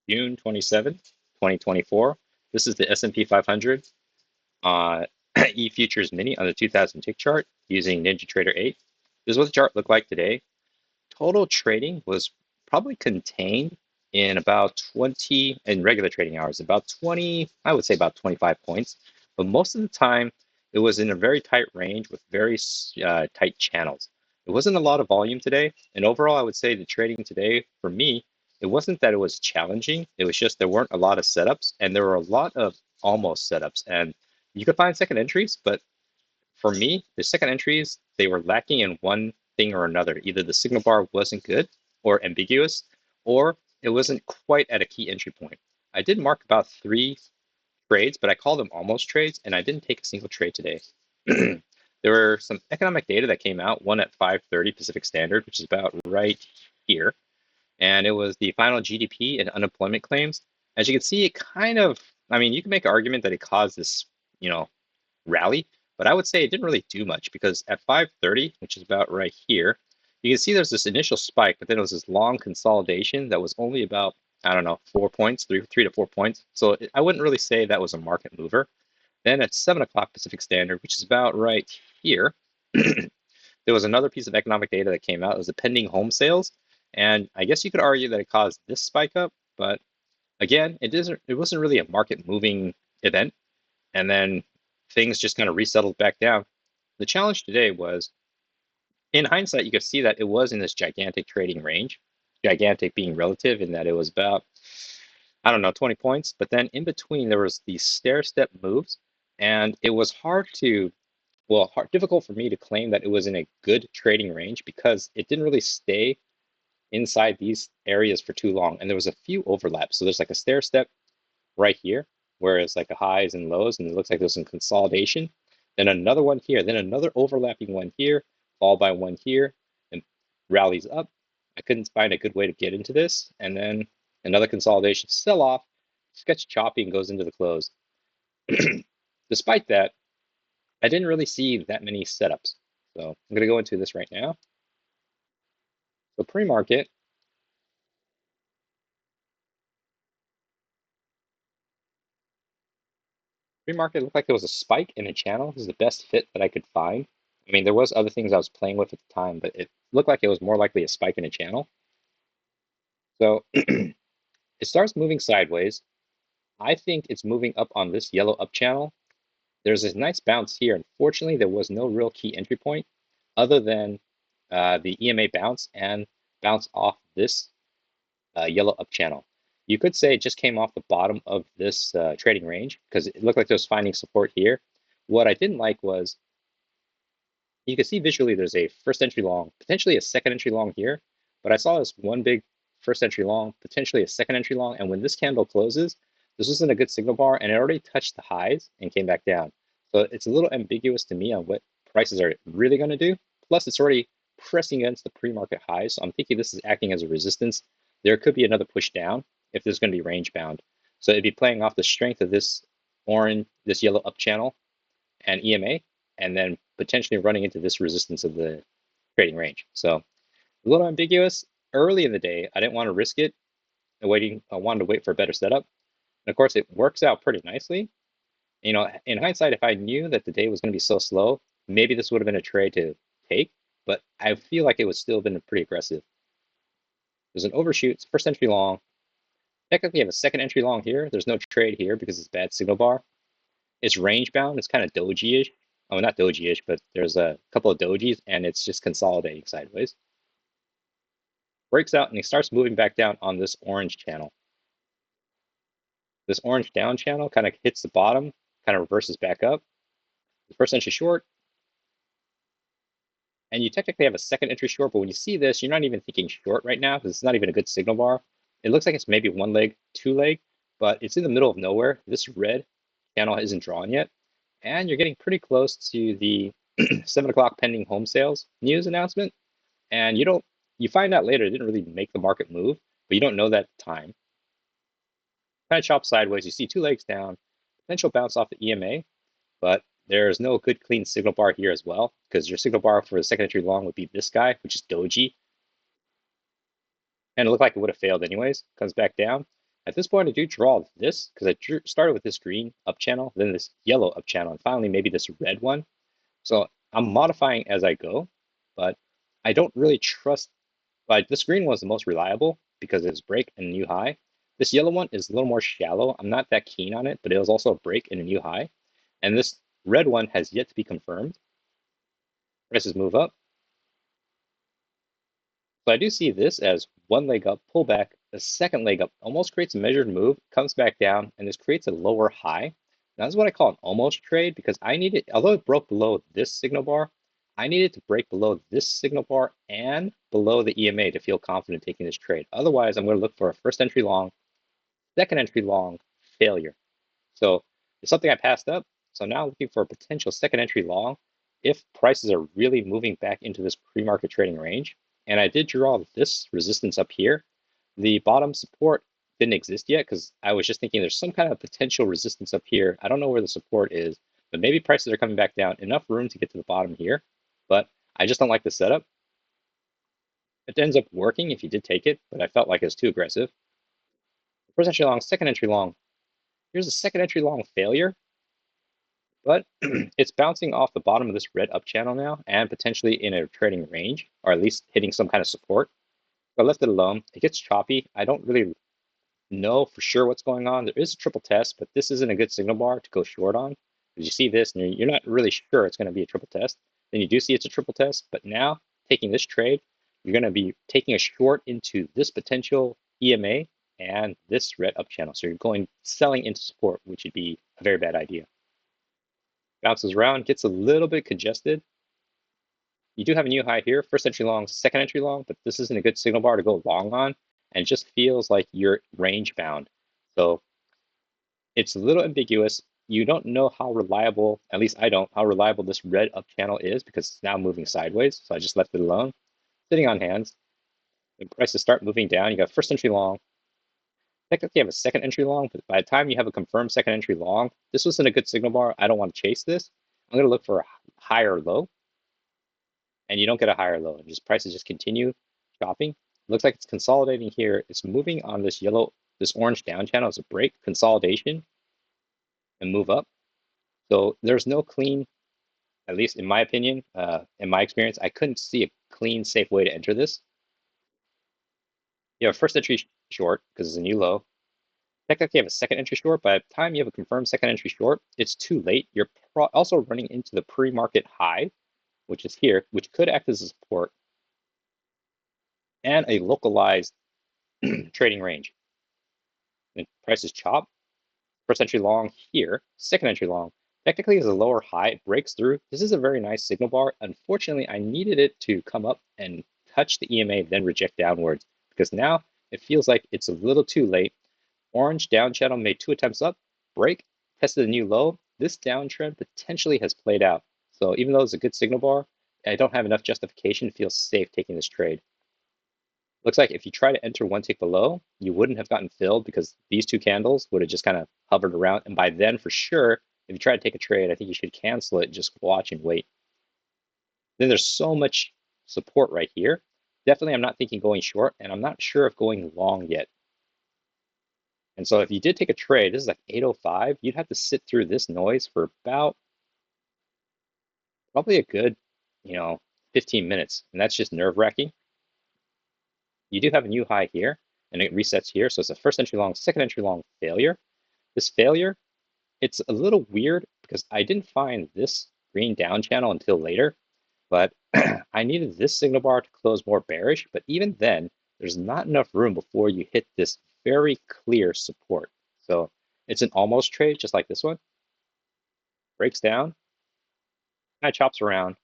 June 27th, 2024. This is the S&P 500 E-futures mini on the 2000 tick chart using NinjaTrader 8. This is what the chart looked like today. Total trading was probably contained in about 20, in regular trading hours, about 20, I would say about 25 points. But most of the time, it was in a very tight range with very tight channels. It wasn't a lot of volume today. And overall, I would say the trading today, for me, it wasn't that it was challenging. It was just there weren't a lot of setups, and there were a lot of almost setups. And you could find second entries, but for me, the second entries, they were lacking in one thing or another. Either the signal bar wasn't good or ambiguous, or it wasn't quite at a key entry point. I did mark about 3 trades, but I call them almost trades, and I didn't take a single trade today. There were some economic data that came out, one at 5:30 Pacific Standard, which is about right here. And it was the final GDP and unemployment claims. As you can see, it kind of, I mean, you can make an argument that it caused this, rally, but I would say it didn't really do much because at 5:30, which is about right here, you can see there's this initial spike, but then it was this long consolidation that was only about, I don't know, 4 points, three to 4 points. So I wouldn't really say that was a market mover. Then at 7 o'clock Pacific Standard, which is about right here, there was another piece of economic data that came out. It was the pending home sales. And I guess you could argue that it caused this spike up, but again, it wasn't really a market moving event. And then things just kind of resettled back down. The challenge today was, in hindsight, you could see that it was in this gigantic trading range, gigantic being relative in that it was about, I don't know, 20 points. But then in between, there was these stair-step moves, and it was difficult for me to claim that it was in a good trading range because it didn't really stay inside these areas for too long. And there was a few overlaps. So there's like a stair-step right here, where it's like a highs and lows, and it looks like there's some consolidation. Then another one here, then another overlapping one here, followed by one here, and rallies up. I couldn't find a good way to get into this. And then another consolidation, sell off, gets choppy and goes into the close. Despite that, I didn't really see that many setups. So I'm going to go into this right now. So pre-market, pre-market looked like there was a spike in a channel. This is the best fit that I could find. I mean, there was other things I was playing with at the time, but it looked like it was more likely a spike in a channel. So it starts moving sideways. I think it's moving up on this yellow up channel. There's this nice bounce here. Unfortunately, there was no real key entry point other than the EMA bounce and bounce off this yellow up channel. You could say it just came off the bottom of this trading range because it looked like it was finding support here. What I didn't like was you can see visually there's a first entry long, potentially a second entry long here, but I saw this one big first entry long, potentially a second entry long, and when this candle closes, this wasn't a good signal bar, and it already touched the highs and came back down. So it's a little ambiguous to me on what prices are really going to do. Plus, it's already pressing against the pre-market highs, so I'm thinking this is acting as a resistance. There could be another push down if there's going to be range bound. So it'd be playing off the strength of this yellow up channel and EMA, and then potentially running into this resistance of the trading range. So a little ambiguous. Early in the day, I didn't want to risk it. I wanted to wait for a better setup. And of course, it works out pretty nicely. In hindsight, if I knew that the day was going to be so slow, maybe this would have been a trade to take, but I feel like it would still have been pretty aggressive. There's an overshoot, it's first entry long. Technically, you have a second entry long here. There's no trade here because it's bad signal bar. It's range bound. It's kind of doji-ish. Oh, not doji-ish, but there's a couple of dojis, and it's just consolidating sideways. Breaks out, and he starts moving back down on this orange channel. This orange down channel kind of hits the bottom, kind of reverses back up. The first entry short, and you technically have a second entry short, but when you see this, you're not even thinking short right now because it's not even a good signal bar. It looks like it's maybe one leg, two leg, but it's in the middle of nowhere. This red channel isn't drawn yet, and you're getting pretty close to the 7 o'clock pending home sales news announcement, and you find out later it didn't really make the market move, but you don't know that time. Kind of chop sideways. You see two legs down, potential bounce off the EMA, but there's no good clean signal bar here as well because your signal bar for the second entry long would be this guy, which is doji, and it looked like it would have failed anyways. Comes back down, At this point, I do draw this because I started with this green up channel, then this yellow up channel, and finally maybe this red one. So I'm modifying as I go, but I don't really trust. Like this green one is the most reliable because it's break and a new high. This yellow one is a little more shallow. I'm not that keen on it, but it was also a break and a new high. And this red one has yet to be confirmed. Prices move up. So I do see this as one leg up, pull back, the second leg up, almost creates a measured move, comes back down, and this creates a lower high. Now, that's what I call an almost trade because I needed, although it broke below this signal bar, I needed to break below this signal bar and below the EMA to feel confident taking this trade. Otherwise, I'm going to look for a first entry long, second entry long, failure. So it's something I passed up. So now looking for a potential second entry long if prices are really moving back into this pre-market trading range. And I did draw this resistance up here. The bottom support didn't exist yet because I was just thinking there's some kind of potential resistance up here. I don't know where the support is, but maybe prices are coming back down. Enough room to get to the bottom here, but I just don't like the setup. It ends up working if you did take it, but I felt like it was too aggressive. First entry long, second entry long. Here's a second entry long failure, but it's bouncing off the bottom of this red up channel now and potentially in a trading range, or at least hitting some kind of support. So I left it alone. It gets choppy. I don't really know for sure what's going on. There is a triple test, but this isn't a good signal bar to go short on. Because you see this and you're not really sure it's going to be a triple test. Then you do see it's a triple test, but now taking this trade, you're going to be taking a short into this potential EMA and this red up channel. So you're going selling into support, which would be a very bad idea. Bounces around, gets a little bit congested. You do have a new high here, first entry long, second entry long, but this isn't a good signal bar to go long on, and it just feels like you're range bound. So it's a little ambiguous. You don't know how reliable, at least I don't, how reliable this red up channel is because it's now moving sideways. So I just left it alone, sitting on hands. When prices start moving down, you got first entry long. Technically, you have a second entry long, but by the time you have a confirmed second entry long, this wasn't a good signal bar. I don't want to chase this. I'm going to look for a higher low, and you don't get a higher low. And just prices just continue chopping. Looks like it's consolidating here. It's moving on this yellow, this orange down channel. It's a break, consolidation, and move up. So there's no clean, at least in my opinion, in my experience, I couldn't see a clean, safe way to enter this. You have a first entry short because it's a new low. Technically, you have a second entry short. By the time you have a confirmed second entry short, it's too late. You're also running into the pre-market high, which is here, which could act as a support and a localized trading range. And prices chop. First entry long here, second entry long. Technically, is a lower high. It breaks through. This is a very nice signal bar. Unfortunately, I needed it to come up and touch the EMA, then reject downwards because now it feels like it's a little too late. Orange down channel made 2 attempts up, break, tested a new low. This downtrend potentially has played out. So even though it's a good signal bar, I don't have enough justification to feel safe taking this trade. Looks like if you try to enter one tick below, you wouldn't have gotten filled because these 2 candles would have just kind of hovered around. And by then, for sure, if you try to take a trade, I think you should cancel it, just watch and wait. Then there's so much support right here. Definitely, I'm not thinking going short, and I'm not sure if going long yet. And so if you did take a trade, this is like 8:05, you'd have to sit through this noise for about probably a good, 15 minutes. And that's just nerve-wracking. You do have a new high here, and it resets here. So it's a first entry long, second entry long failure. This failure, it's a little weird because I didn't find this green down channel until later, but I needed this signal bar to close more bearish. But even then, there's not enough room before you hit this very clear support. So it's an almost trade, just like this one. Breaks down, kind of chops around.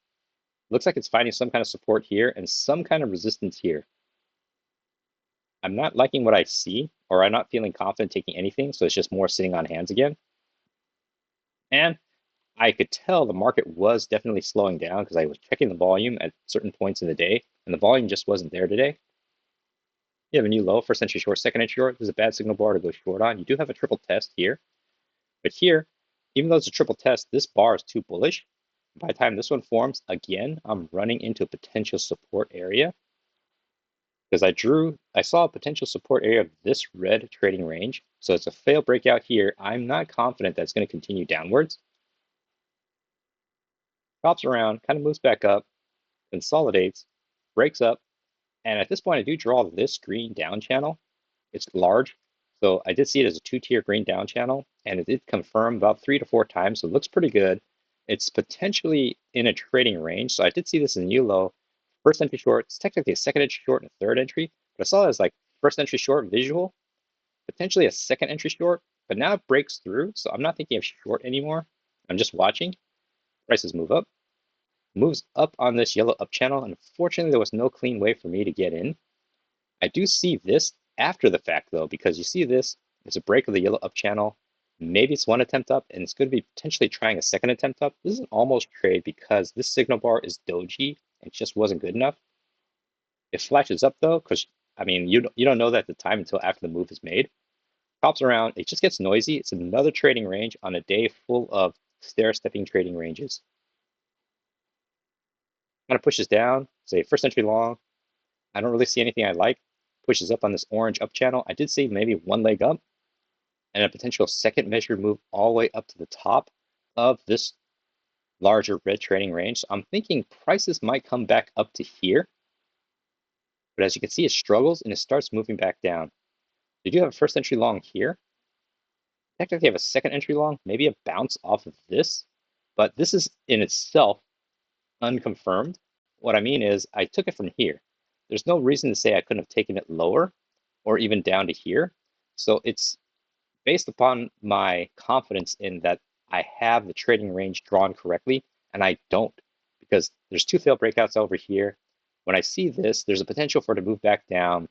Looks like it's finding some kind of support here and some kind of resistance here. I'm not liking what I see, or I'm not feeling confident taking anything, so it's just more sitting on hands again. And I could tell the market was definitely slowing down because I was checking the volume at certain points in the day, and the volume just wasn't there today. You have a new low, first entry short, second entry short. This is a bad signal bar to go short on. You do have a triple test here, but here, even though it's a triple test, this bar is too bullish. By the time this one forms, again, I'm running into a potential support area. because I saw a potential support area of this red trading range. So it's a failed breakout here. I'm not confident that's going to continue downwards. Pops around, kind of moves back up, consolidates, breaks up. And at this point, I do draw this green down channel. It's large. So I did see it as a two-tier green down channel, and it did confirm about 3 to 4 times. So it looks pretty good. It's potentially in a trading range. So I did see this in new low. First entry short, it's technically a second entry short and a third entry, but I saw it as like first entry short visual, potentially a second entry short, but now it breaks through. So I'm not thinking of short anymore. I'm just watching. Prices move up, moves up on this yellow up channel. Unfortunately, there was no clean way for me to get in. I do see this after the fact though, because you see this, it's a break of the yellow up channel. Maybe it's one attempt up and it's going to be potentially trying a second attempt up. This is an almost trade because this signal bar is doji and it just wasn't good enough. It flashes up though, because I mean, you don't know that at the time until after the move is made. Pops around, it just gets noisy. It's another trading range on a day full of stair-stepping trading ranges. Kind of pushes down, say first entry long. I don't really see anything I like. Pushes up on this orange up channel. I did see maybe one leg up and a potential second measured move all the way up to the top of this larger red trading range. So I'm thinking prices might come back up to here. But as you can see, it struggles and it starts moving back down. You do have a first entry long here. Technically, you have a second entry long, maybe a bounce off of this. But this is in itself unconfirmed. What I mean is I took it from here. There's no reason to say I couldn't have taken it lower or even down to here. So it's based upon my confidence in that I have the trading range drawn correctly, and I don't, because there's two failed breakouts over here. When I see this, there's a potential for it to move back down.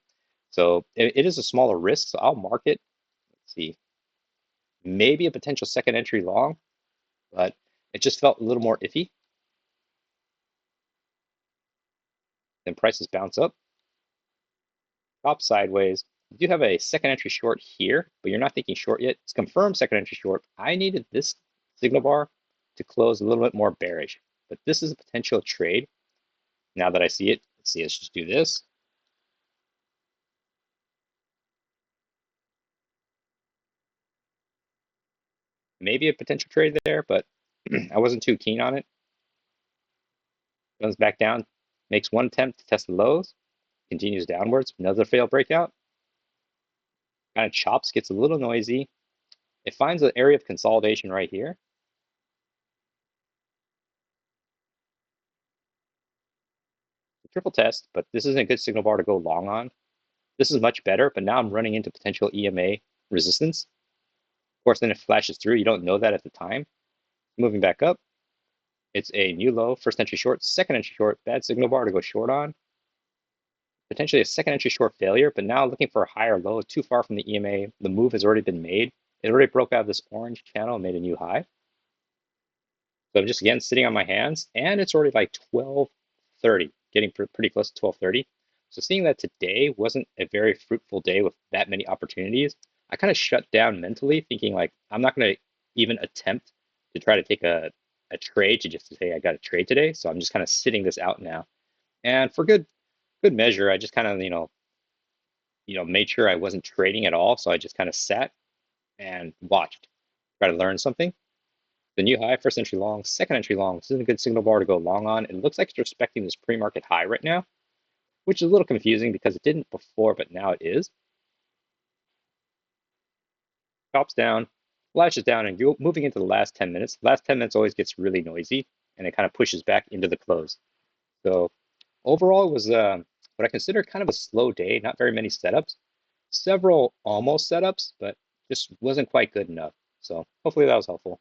So it is a smaller risk, so I'll mark it. Let's see, maybe a potential second entry long, but it just felt a little more iffy. Then prices bounce up, drop sideways. You do have a second entry short here, but you're not thinking short yet. It's confirmed second entry short. I needed this signal bar to close a little bit more bearish, but this is a potential trade. Now that I see it, let's just do this. Maybe a potential trade there, but I wasn't too keen on it. Comes back down, makes one attempt to test the lows, continues downwards, another failed breakout. Kind of chops, gets a little noisy. It finds an area of consolidation right here. Triple test, but this isn't a good signal bar to go long on. This is much better, but now I'm running into potential EMA resistance. Of course, then it flashes through. You don't know that at the time. Moving back up, it's a new low, first entry short, second entry short, bad signal bar to go short on. Potentially a second entry short failure, but now looking for a higher low, too far from the EMA. The move has already been made. It already broke out of this orange channel and made a new high. So I'm just again sitting on my hands, and it's already like 12:30, getting pretty close to 12:30. So seeing that today wasn't a very fruitful day with that many opportunities, I kind of shut down mentally, thinking like I'm not going to even attempt to try to take a trade to just to say I got a trade today. So I'm just kind of sitting this out now. And for good measure, I just kind of made sure I wasn't trading at all. So I just kind of sat and watched, try to learn something. The new high, first entry long, second entry long. This is a good signal bar to go long on. It looks like it's respecting this pre-market high right now, which is a little confusing because it didn't before, but now it is. Drops down, flashes down, and you're moving into the last 10 minutes. The last 10 minutes always gets really noisy, and it kind of pushes back into the close. So overall, it was what I consider kind of a slow day. Not very many setups. Several almost setups, but just wasn't quite good enough. So hopefully that was helpful.